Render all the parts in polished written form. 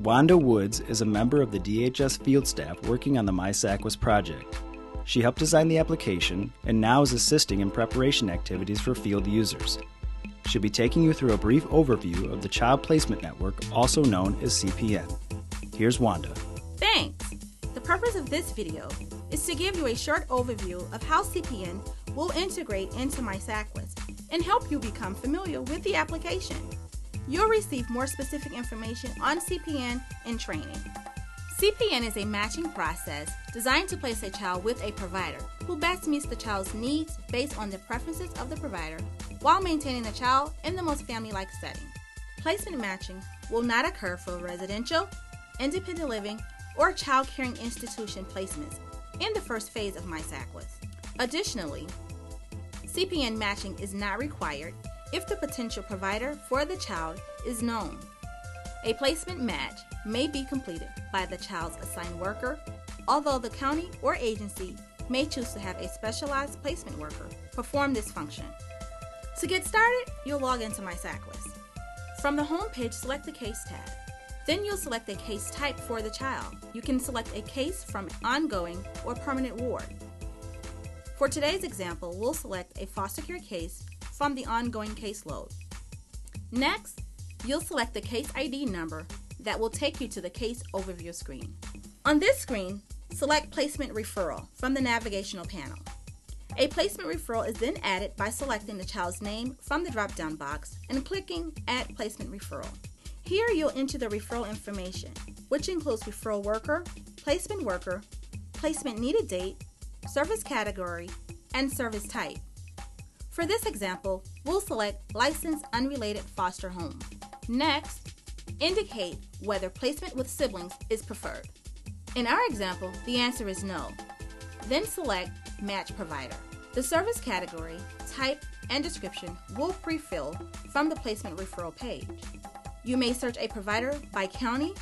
Wanda Woods is a member of the DHS field staff working on the MiSACWIS project. She helped design the application and now is assisting in preparation activities for field users. She'll be taking you through a brief overview of the Child Placement Network, also known as CPN. Here's Wanda. Thanks! The purpose of this video is to give you a short overview of how CPN will integrate into MiSACWIS and help you become familiar with the application. You'll receive more specific information on CPN in training. CPN is a matching process designed to place a child with a provider who best meets the child's needs based on the preferences of the provider while maintaining the child in the most family-like setting. Placement matching will not occur for residential, independent living, or child caring institution placements in the first phase of MiSACWIS. Additionally, CPN matching is not required if the potential provider for the child is known. A placement match may be completed by the child's assigned worker, although the county or agency may choose to have a specialized placement worker perform this function. To get started, you'll log into MiSACWIS. From the home page, select the Case tab. Then you'll select a case type for the child. You can select a case from ongoing or permanent ward. For today's example, we'll select a foster care case from the ongoing caseload. Next, you'll select the case ID number that will take you to the case overview screen. On this screen, select Placement Referral from the navigational panel. A placement referral is then added by selecting the child's name from the drop-down box and clicking Add Placement Referral. Here you'll enter the referral information, which includes referral worker, placement needed date, service category, and service type. For this example, we'll select Licensed Unrelated Foster Home. Next, indicate whether placement with siblings is preferred. In our example, the answer is no. Then select Match Provider. The service category, type, and description will pre-fill from the placement referral page. You may search a provider by county,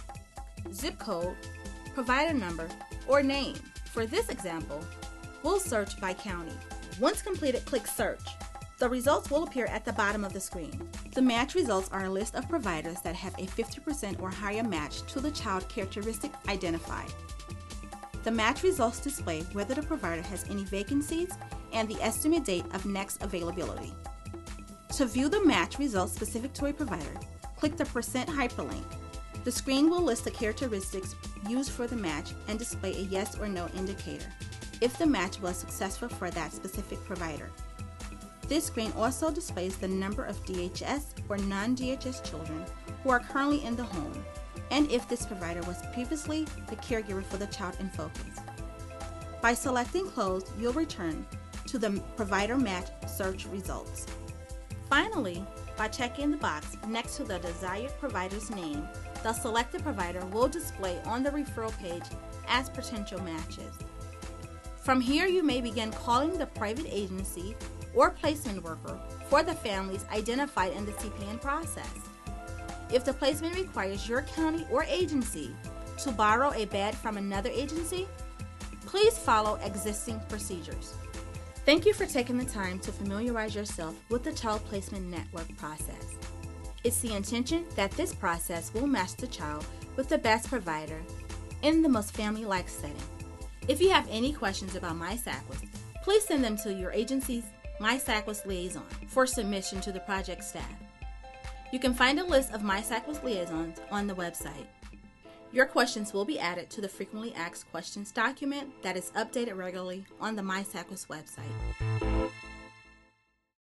zip code, provider number, or name. For this example, we'll search by county. Once completed, click Search. The results will appear at the bottom of the screen. The match results are a list of providers that have a 50% or higher match to the child characteristic identified. The match results display whether the provider has any vacancies and the estimate date of next availability. To view the match results specific to a provider, click the % hyperlink. The screen will list the characteristics used for the match and display a yes or no indicator if the match was successful for that specific provider. This screen also displays the number of DHS or non-DHS children who are currently in the home and if this provider was previously the caregiver for the child in focus. By selecting Close, you'll return to the provider match search results. Finally, by checking the box next to the desired provider's name, the selected provider will display on the referral page as potential matches. From here, you may begin calling the private agency or placement worker for the families identified in the CPN process. If the placement requires your county or agency to borrow a bed from another agency, please follow existing procedures. Thank you for taking the time to familiarize yourself with the Child Placement Network process. It's the intention that this process will match the child with the best provider in the most family-like setting. If you have any questions about MiSACWIS, please send them to your agency's MiSACWIS liaison for submission to the project staff. You can find a list of MiSACWIS liaisons on the website. Your questions will be added to the frequently asked questions document that is updated regularly on the MiSACWIS website.